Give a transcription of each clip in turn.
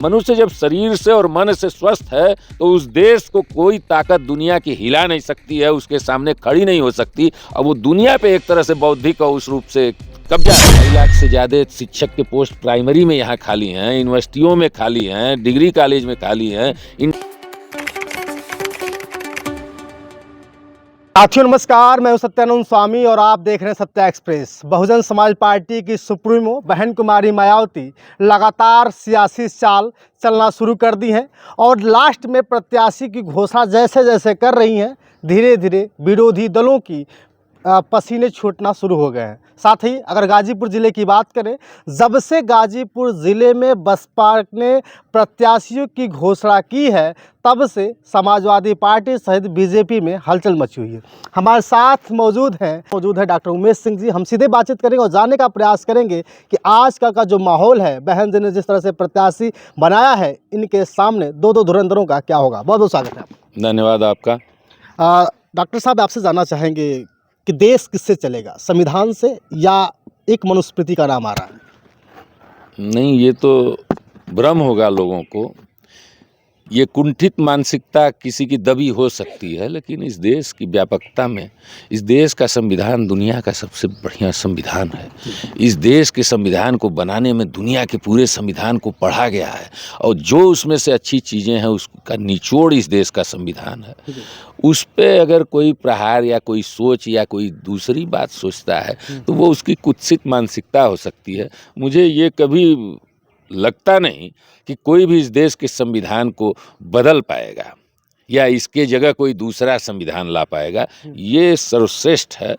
मनुष्य जब शरीर से और मन से स्वस्थ है तो उस देश को कोई ताकत दुनिया की हिला नहीं सकती है, उसके सामने खड़ी नहीं हो सकती। और वो दुनिया पे एक तरह से बौद्धिक और उस रूप से कब्जा 2 लाख से ज़्यादा शिक्षक के पोस्ट प्राइमरी में यहाँ खाली हैं, यूनिवर्सिटियों में खाली हैं, डिग्री कॉलेज में खाली हैं। साथियों नमस्कार, मैं हूं सत्यानंद स्वामी और आप देख रहे हैं सत्या एक्सप्रेस। बहुजन समाज पार्टी की सुप्रीमो बहन कुमारी मायावती लगातार सियासी चाल चलना शुरू कर दी हैं और लास्ट में प्रत्याशी की घोषणा जैसे जैसे कर रही हैं, धीरे धीरे विरोधी दलों की पसीने छूटना शुरू हो गए हैं। साथ ही अगर गाजीपुर ज़िले की बात करें, जब से गाजीपुर ज़िले में बसपा ने प्रत्याशियों की घोषणा की है तब से समाजवादी पार्टी सहित बीजेपी में हलचल मची हुई है। हमारे साथ मौजूद है डॉक्टर उमेश सिंह जी। हम सीधे बातचीत करेंगे और जानने का प्रयास करेंगे कि आज का जो माहौल है, बहन जी ने जिस तरह से प्रत्याशी बनाया है, इनके सामने दो धुरंधरों का क्या होगा। बहुत बहुत स्वागत है। धन्यवाद आपका। डॉक्टर साहब, आपसे जानना चाहेंगे कि देश किससे चलेगा, संविधान से या एक मनुस्मृति का नाम आ रहा है? नहीं, ये तो भ्रम होगा लोगों को। ये कुंठित मानसिकता किसी की दबी हो सकती है, लेकिन इस देश की व्यापकता में इस देश का संविधान दुनिया का सबसे बढ़िया संविधान है। इस देश के संविधान को बनाने में दुनिया के पूरे संविधान को पढ़ा गया है और जो उसमें से अच्छी चीज़ें हैं उसका निचोड़ इस देश का संविधान है। उस पे अगर कोई प्रहार या कोई सोच या कोई दूसरी बात सोचता है तो वो उसकी कुत्सित मानसिकता हो सकती है। मुझे ये कभी लगता नहीं कि कोई भी इस देश के संविधान को बदल पाएगा या इसके जगह कोई दूसरा संविधान ला पाएगा। ये सर्वश्रेष्ठ है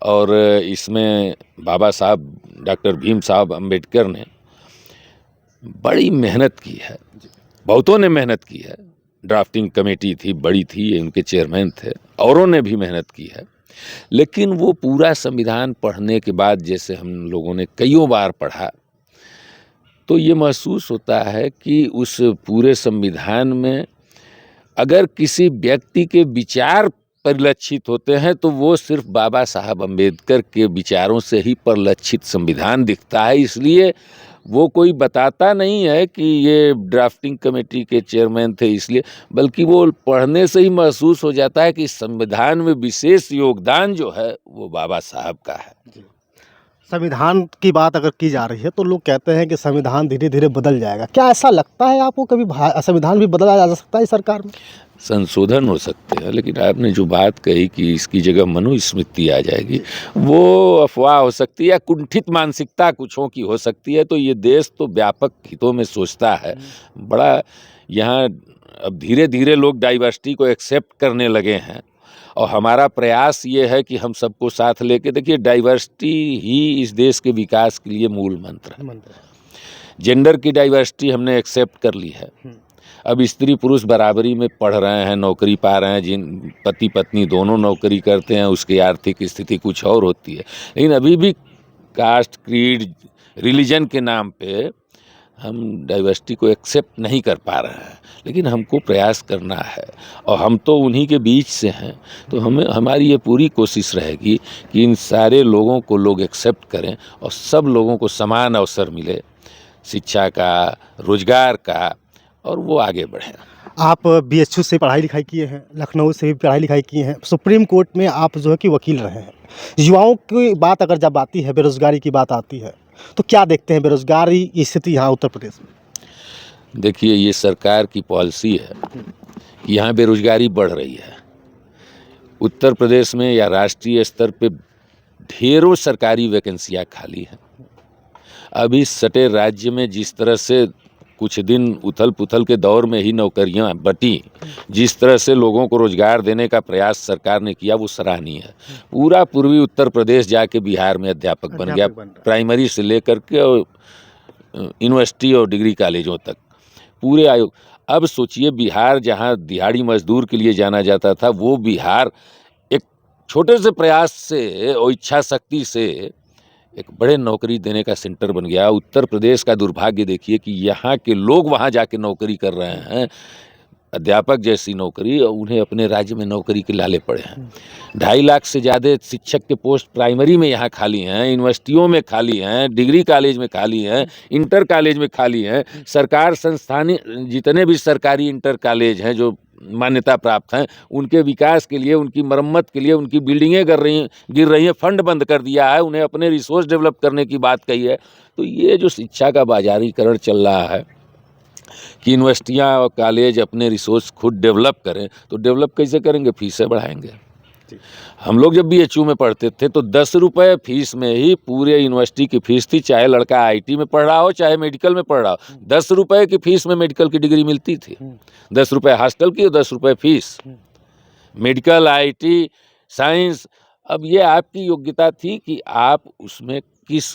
और इसमें बाबा साहब डॉक्टर भीम साहब अम्बेडकर ने बड़ी मेहनत की है, बहुतों ने मेहनत की है। ड्राफ्टिंग कमेटी थी, बड़ी थी, उनके चेयरमैन थे, औरों ने भी मेहनत की है। लेकिन वो पूरा संविधान पढ़ने के बाद, जैसे हम लोगों ने कईयों बार पढ़ा, तो ये महसूस होता है कि उस पूरे संविधान में अगर किसी व्यक्ति के विचार परिलक्षित होते हैं तो वो सिर्फ बाबा साहब अम्बेडकर के विचारों से ही परिलक्षित संविधान दिखता है। इसलिए वो कोई बताता नहीं है कि ये ड्राफ्टिंग कमेटी के चेयरमैन थे इसलिए, बल्कि वो पढ़ने से ही महसूस हो जाता है कि संविधान में विशेष योगदान जो है वो बाबा साहब का है। संविधान की बात अगर की जा रही है तो लोग कहते हैं कि संविधान धीरे धीरे बदल जाएगा। क्या ऐसा लगता है आपको, कभी संविधान भी बदला जा सकता है इस सरकार में? संशोधन हो सकते हैं, लेकिन आपने जो बात कही कि इसकी जगह मनुस्मृति आ जाएगी, वो अफवाह हो सकती है या कुंठित मानसिकता कुछों की हो सकती है। तो ये देश तो व्यापक हितों में सोचता है बड़ा। यहाँ अब धीरे धीरे लोग डाइवर्सिटी को एक्सेप्ट करने लगे हैं और हमारा प्रयास ये है कि हम सबको साथ लेके, देखिए डाइवर्सिटी ही इस देश के विकास के लिए मूल मंत्र है। जेंडर की डाइवर्सिटी हमने एक्सेप्ट कर ली है। अब स्त्री पुरुष बराबरी में पढ़ रहे हैं, नौकरी पा रहे हैं। जिन पति पत्नी दोनों नौकरी करते हैं उसकी आर्थिक स्थिति कुछ और होती है, लेकिन अभी भी कास्ट, क्रीड, रिलीजन के नाम पे हम डाइवर्सिटी को एक्सेप्ट नहीं कर पा रहे हैं। लेकिन हमको प्रयास करना है और हम तो उन्हीं के बीच से हैं, तो हमारी ये पूरी कोशिश रहेगी कि इन सारे लोगों को लोग एक्सेप्ट करें और सब लोगों को समान अवसर मिले, शिक्षा का, रोजगार का, और वो आगे बढ़ें। आप बीएचयू से पढ़ाई लिखाई किए हैं, लखनऊ से भी पढ़ाई लिखाई किए हैं, सुप्रीम कोर्ट में आप जो है कि वकील रहे हैं। युवाओं की बात अगर जब आती है, बेरोजगारी की बात आती है, तो क्या देखते हैं बेरोजगारी की स्थिति यहाँ उत्तर प्रदेश में? देखिए, ये सरकार की पॉलिसी है कि यहाँ बेरोजगारी बढ़ रही है। उत्तर प्रदेश में या राष्ट्रीय स्तर पे ढेरों सरकारी वैकेंसियाँ खाली हैं। अभी सटे राज्य में जिस तरह से कुछ दिन उथल पुथल के दौर में ही नौकरियां बटी, जिस तरह से लोगों को रोजगार देने का प्रयास सरकार ने किया, वो सराहनीय है। पूरा पूर्वी उत्तर प्रदेश जाके बिहार में अध्यापक बन गया, प्राइमरी से लेकर के और यूनिवर्सिटी और डिग्री कॉलेजों तक पूरे आयोग। अब सोचिए, बिहार जहां दिहाड़ी मजदूर के लिए जाना जाता था, वो बिहार एक छोटे से प्रयास से और इच्छा शक्ति से एक बड़े नौकरी देने का सेंटर बन गया। उत्तर प्रदेश का दुर्भाग्य देखिए कि यहाँ के लोग वहाँ जाके नौकरी कर रहे हैं। अध्यापक जैसी नौकरी, और उन्हें अपने राज्य में नौकरी के लाले पड़े हैं। 2.5 लाख से ज़्यादा शिक्षक के पोस्ट प्राइमरी में यहाँ खाली हैं, यूनिवर्सिटियों में खाली हैं, डिग्री कॉलेज में खाली हैं, इंटर कॉलेज में खाली हैं। सरकार संस्थान जितने भी सरकारी इंटर कॉलेज हैं जो मान्यता प्राप्त हैं, उनके विकास के लिए, उनकी मरम्मत के लिए, उनकी बिल्डिंगें गिर रही हैं, फंड बंद कर दिया है, उन्हें अपने रिसोर्स डेवलप करने की बात कही है। तो ये जो शिक्षा का बाजारीकरण चल रहा है कि यूनिवर्सिटियाँ और कॉलेज अपने रिसोर्स खुद डेवलप करें, तो डेवलप कैसे करेंगे? फीसें बढ़ाएंगे। हम लोग जब BHU में पढ़ते थे तो 10 रुपये फीस में ही पूरे यूनिवर्सिटी की फीस थी, चाहे लड़का IT में पढ़ रहा हो चाहे मेडिकल में पढ़ रहा हो। 10 रुपये की फीस में मेडिकल की डिग्री मिलती थी। 10 रुपये हॉस्टल की और 10 रुपये फीस, मेडिकल, IT, साइंस। अब ये आपकी योग्यता थी कि आप उसमें किस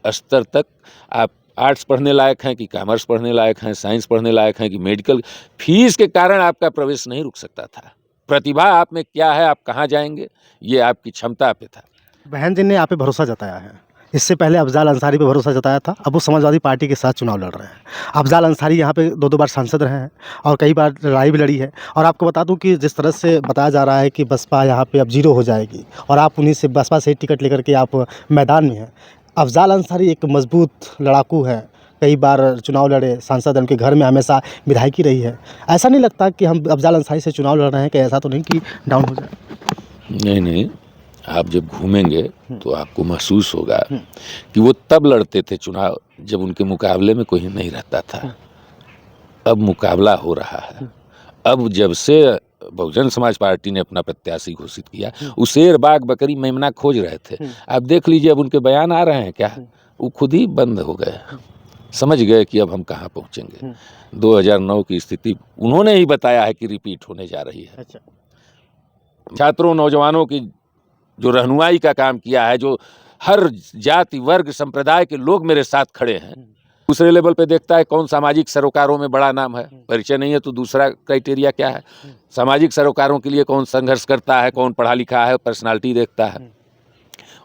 स्तर तक आप आर्ट्स पढ़ने लायक हैं कि कॉमर्स पढ़ने लायक हैं, साइंस पढ़ने लायक हैं कि मेडिकल। फीस के कारण आपका प्रवेश नहीं रुक सकता था। प्रतिभा आप में क्या है, आप कहाँ जाएंगे, ये आपकी क्षमता पे था। बहन जी ने आप पे भरोसा जताया है। इससे पहले अफजाल अंसारी पे भरोसा जताया था, अब वो समाजवादी पार्टी के साथ चुनाव लड़ रहे हैं। अफजाल अंसारी यहाँ पे 2-2 बार सांसद रहे हैं और कई बार लड़ाई भी लड़ी है। और आपको बता दूं कि जिस तरह से बताया जा रहा है कि बसपा यहाँ पे अब 0 हो जाएगी और आप उन्हीं से बसपा से टिकट लेकर के आप मैदान में हैं। अफजाल अंसारी एक मजबूत लड़ाकू है, कई बार चुनाव लड़े, सांसद, उनके घर में हमेशा विधायकी रही है। ऐसा नहीं लगता कि हम अफजाल अंसारी से चुनाव लड़ रहे हैं कि ऐसा तो नहीं कि डाउन हो जाए? नहीं, आप जब घूमेंगे तो आपको महसूस होगा कि वो तब लड़ते थे चुनाव जब उनके मुकाबले में कोई नहीं रहता था। अब मुकाबला हो रहा है। अब जब से बहुजन समाज पार्टी ने अपना प्रत्याशी घोषित किया, उसेर, बाघ, बकरी, मेमना खोज रहे थे। आप देख लीजिए अब उनके बयान आ रहे हैं क्या, वो खुद ही बंद हो गए। समझ गए कि अब हम कहाँ पहुँचेंगे। 2009 की स्थिति उन्होंने ही बताया है कि रिपीट होने जा रही है। अच्छा। छात्रों, नौजवानों की जो रहनुमाई का काम किया है, जो हर जाति, वर्ग, संप्रदाय के लोग मेरे साथ खड़े हैं। दूसरे लेवल पे देखता है कौन सामाजिक सरोकारों में बड़ा नाम है, परिचय नहीं है तो दूसरा क्राइटेरिया क्या है, सामाजिक सरोकारों के लिए कौन संघर्ष करता है, कौन पढ़ा लिखा है, पर्सनालिटी देखता है।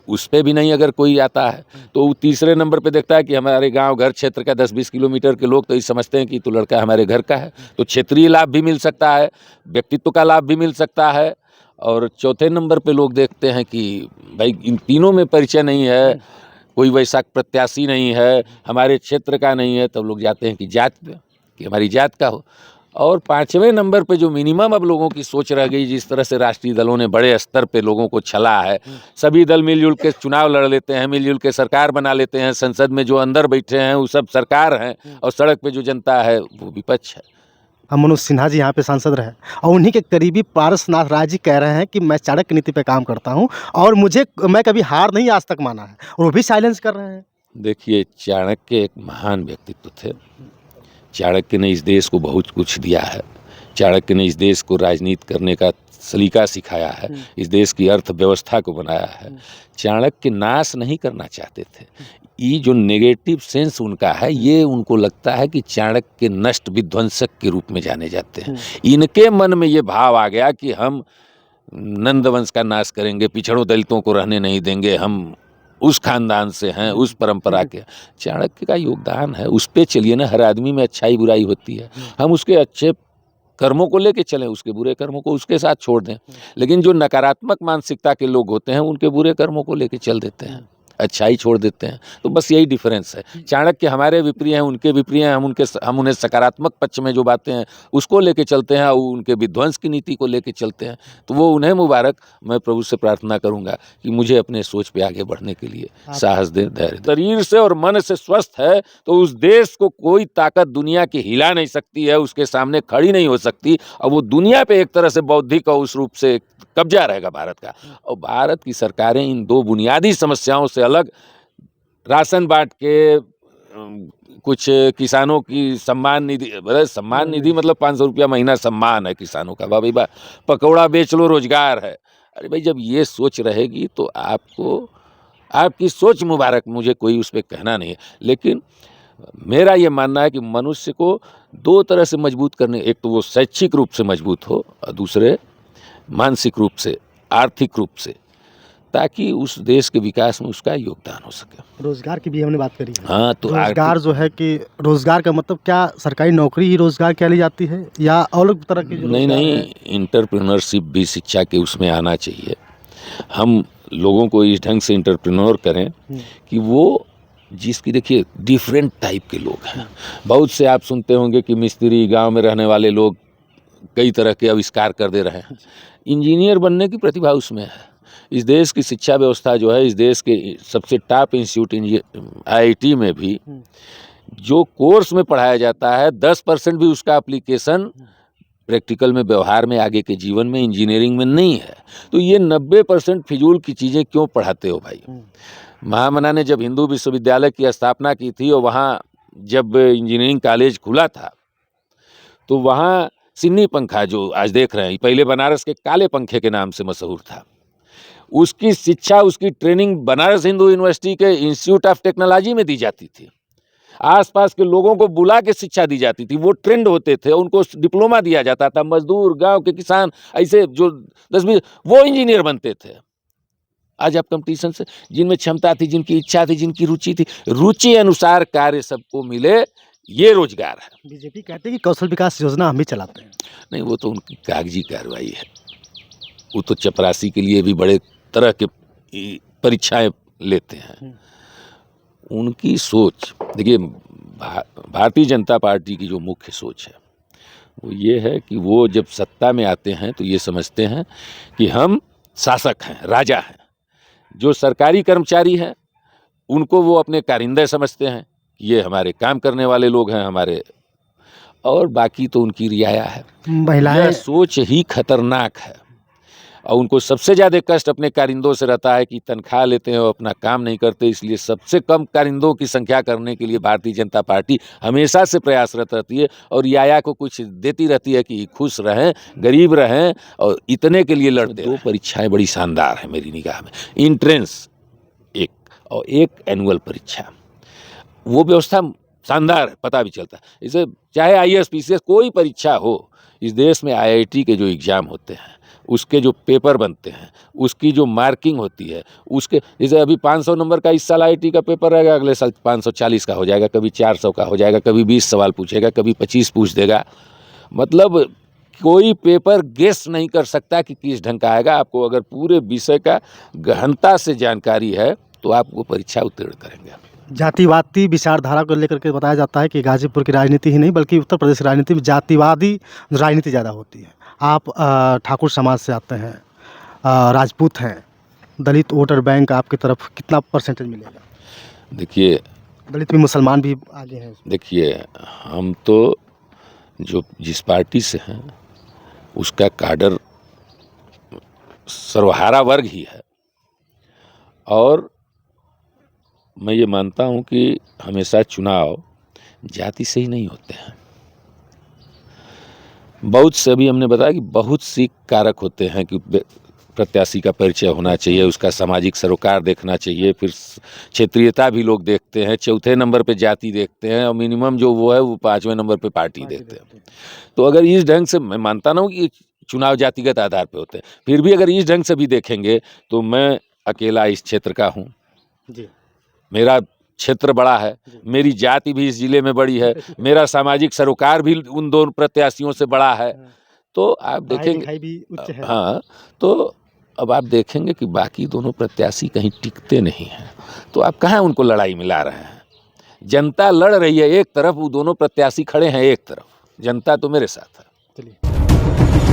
उस पे भी नहीं अगर कोई आता है तो वो तीसरे नंबर पे देखता है कि हमारे गांव घर क्षेत्र का 10-20 किलोमीटर के लोग तो ये समझते हैं कि तो लड़का हमारे घर का है, तो क्षेत्रीय लाभ भी मिल सकता है, व्यक्तित्व का लाभ भी मिल सकता है। और चौथे नंबर पे लोग देखते हैं कि भाई इन तीनों में परिचय नहीं है, कोई वैसा प्रत्याशी नहीं है, हमारे क्षेत्र का नहीं है, तब लोग जाते हैं कि जात पे, कि हमारी जात का हो। और 5वें नंबर पे जो मिनिमम अब लोगों की सोच रह गई, जिस तरह से राष्ट्रीय दलों ने बड़े स्तर पे लोगों को छला है, सभी दल मिलजुल के चुनाव लड़ लेते हैं, मिलजुल के सरकार बना लेते हैं, संसद में जो अंदर बैठे हैं वो सब सरकार हैं और सड़क पे जो जनता है वो विपक्ष है। हम मनोज सिन्हा जी यहाँ पे सांसद रहे और उन्हीं के करीबी पारसनाथ राय जी कह रहे हैं कि मैं चाणक्य नीति पे काम करता हूँ और मैं कभी हार नहीं आज तक माना है, और वो भी साइलेंस कर रहे हैं। देखिए, चाणक्य एक महान व्यक्तित्व थे। चाणक्य ने इस देश को बहुत कुछ दिया है। चाणक्य ने इस देश को राजनीति करने का सलीका सिखाया है, इस देश की अर्थव्यवस्था को बनाया है। चाणक्य नाश नहीं करना चाहते थे। ये जो नेगेटिव सेंस उनका है, ये उनको लगता है कि चाणक्य नष्ट विध्वंसक के रूप में जाने जाते हैं। इनके मन में ये भाव आ गया कि हम नंद वंश का नाश करेंगे, पिछड़ों दलितों को रहने नहीं देंगे, हम उस खानदान से हैं, उस परंपरा के। चाणक्य का योगदान है, उस पे चलिए ना। हर आदमी में अच्छाई बुराई होती है, हम उसके अच्छे कर्मों को लेके चलें, उसके बुरे कर्मों को उसके साथ छोड़ दें। लेकिन जो नकारात्मक मानसिकता के लोग होते हैं उनके बुरे कर्मों को लेके चल देते हैं, अच्छाई छोड़ देते हैं। तो बस यही डिफरेंस है। चाणक्य हमारे विप्रिय हैं, उनके विप्रिय हैं, हम उन्हें सकारात्मक पक्ष में जो बातें हैं उसको लेके चलते हैं और उनके विध्वंस की नीति को लेके चलते हैं। तो वो उन्हें मुबारक। मैं प्रभु से प्रार्थना करूंगा कि मुझे अपने सोच पे आगे बढ़ने के लिए साहस दे, धैर्य। शरीर से और मन से स्वस्थ है तो उस देश को कोई ताकत दुनिया की हिला नहीं सकती है, उसके सामने खड़ी नहीं हो सकती। और वो दुनिया पे एक तरह से बौद्धिक और उस रूप से कब्जा रहेगा भारत का। और भारत की सरकारें इन दो बुनियादी समस्याओं से अलग, राशन बांट के कुछ किसानों की सम्मान निधि मतलब 500 रुपया महीना सम्मान है किसानों का, भाई बा पकौड़ा बेच लो रोजगार है। अरे भाई, जब ये सोच रहेगी तो आपकी सोच मुबारक, मुझे कोई उस पर कहना नहीं है। लेकिन मेरा ये मानना है कि मनुष्य को दो तरह से मजबूत करने, एक तो वो शैक्षिक रूप से मजबूत हो और दूसरे मानसिक रूप से, आर्थिक रूप से। ताकि उस देश के विकास में उसका योगदान हो सके। रोजगार की भी हमने बात करी है। हाँ, तो रोजगार जो है कि रोजगार का मतलब क्या सरकारी नौकरी ही रोजगार कह ली जाती है या अलग तरह की जो नहीं रोजगार नहीं, है? इंटरप्रेन्योरशिप भी शिक्षा के उसमें आना चाहिए। हम लोगों को इस ढंग से इंटरप्रेन्योर करें कि वो जिसकी देखिए डिफरेंट टाइप के लोग हैं। बहुत से आप सुनते होंगे कि मिस्त्री, गांव में रहने वाले लोग कई तरह के आविष्कार कर दे रहे हैं। इंजीनियर बनने की प्रतिभा उसमें है। इस देश की शिक्षा व्यवस्था जो है, इस देश के सबसे टॉप इंस्टीट्यूट IIT में भी जो कोर्स में पढ़ाया जाता है 10% भी उसका एप्लीकेशन प्रैक्टिकल में, व्यवहार में, आगे के जीवन में, इंजीनियरिंग में नहीं है। तो ये 90% फिजूल की चीज़ें क्यों पढ़ाते हो भाई? महामना ने जब हिंदू विश्वविद्यालय की स्थापना की थी और वहाँ जब इंजीनियरिंग कॉलेज खुला था तो वहाँ सिन्नी पंखा जो आज देख रहे हैं, पहले बनारस के काले पंखे के नाम से मशहूर था। उसकी शिक्षा, उसकी ट्रेनिंग बनारस हिंदू यूनिवर्सिटी के इंस्टीट्यूट ऑफ टेक्नोलॉजी में दी जाती थी। आसपास के लोगों को बुला के शिक्षा दी जाती थी। वो ट्रेंड होते थे, उनको डिप्लोमा दिया जाता था। मजदूर, गांव के किसान, ऐसे जो 10-20 वो इंजीनियर बनते थे। आज आप कंपटीशन से, जिनमें क्षमता थी, जिनकी इच्छा थी, जिनकी रुचि थी, रुचि अनुसार कार्य सबको मिले, ये रोजगार है। बीजेपी कहती है कि कौशल विकास योजना हम भी चलाते हैं। नहीं, वो तो उनकी कागजी कार्रवाई है। वो तो चपरासी के लिए भी बड़े तरह के परीक्षाएं लेते हैं। उनकी सोच देखिए, भारतीय जनता पार्टी की जो मुख्य सोच है वो ये है कि वो जब सत्ता में आते हैं तो ये समझते हैं कि हम शासक हैं, राजा हैं। जो सरकारी कर्मचारी हैं उनको वो अपने कारिंदे समझते हैं, ये हमारे काम करने वाले लोग हैं हमारे, और बाकी तो उनकी रियाया है। महिलाएं, यह सोच ही खतरनाक है। और उनको सबसे ज़्यादा कष्ट अपने कारिंदों से रहता है कि तनख्वाह लेते हैं और अपना काम नहीं करते। इसलिए सबसे कम कारिंदों की संख्या करने के लिए भारतीय जनता पार्टी हमेशा से प्रयासरत रहती है और याया को कुछ देती रहती है कि खुश रहें, गरीब रहें, और इतने के लिए लड़ते। दो परीक्षाएं बड़ी शानदार हैं मेरी निगाह में, इंट्रेंस एक और एक एनुअल परीक्षा। वो व्यवस्था शानदार है, पता भी चलता है। इसे चाहे IAS PCS कोई परीक्षा हो, इस देश में IIT के जो एग्ज़ाम होते हैं, उसके जो पेपर बनते हैं, उसकी जो मार्किंग होती है, उसके जैसे अभी 500 नंबर का इस साल IIT का पेपर रहेगा, अगले साल 540 का हो जाएगा, कभी 400 का हो जाएगा, कभी 20 सवाल पूछेगा, कभी 25 पूछ देगा। मतलब कोई पेपर गेस नहीं कर सकता कि किस ढंग का आएगा। आपको अगर पूरे विषय का गहनता से जानकारी है तो आप वो परीक्षा उत्तीर्ण करेंगे। जातिवादी विचारधारा को लेकर के बताया जाता है कि गाजीपुर की राजनीति ही नहीं बल्कि उत्तर प्रदेश की राजनीति में जातिवादी राजनीति ज़्यादा होती है। आप ठाकुर समाज से आते हैं, राजपूत हैं, दलित वोटर बैंक आपकी तरफ कितना परसेंटेज मिलेगा? देखिए, दलित भी, मुसलमान भी आगे हैं। देखिए, हम तो जो जिस पार्टी से हैं उसका काडर सर्वहारा वर्ग ही है, और मैं ये मानता हूँ कि हमेशा चुनाव जाति से ही नहीं होते हैं। बहुत से, अभी हमने बताया कि बहुत सी कारक होते हैं कि प्रत्याशी का परिचय होना चाहिए, उसका सामाजिक सरोकार देखना चाहिए, फिर क्षेत्रीयता भी लोग देखते हैं, चौथे नंबर पे जाति देखते हैं, और मिनिमम जो वो है वो 5वें नंबर पे पार्टी देखते हैं। तो अगर इस ढंग से, मैं मानता ना हूँ कि चुनाव जातिगत आधार पे होते हैं, फिर भी अगर इस ढंग से भी देखेंगे तो मैं अकेला इस क्षेत्र का हूँ। मेरा क्षेत्र बड़ा है, मेरी जाति भी इस जिले में बड़ी है, मेरा सामाजिक सरोकार भी उन दोनों प्रत्याशियों से बड़ा है। तो आप देखेंगे भी उच्च है। हाँ, तो अब आप देखेंगे कि बाकी दोनों प्रत्याशी कहीं टिकते नहीं हैं, तो आप कहाँ उनको लड़ाई में ला रहे हैं? जनता लड़ रही है एक तरफ, वो दोनों प्रत्याशी खड़े हैं एक तरफ, जनता तो मेरे साथ है। चलिए।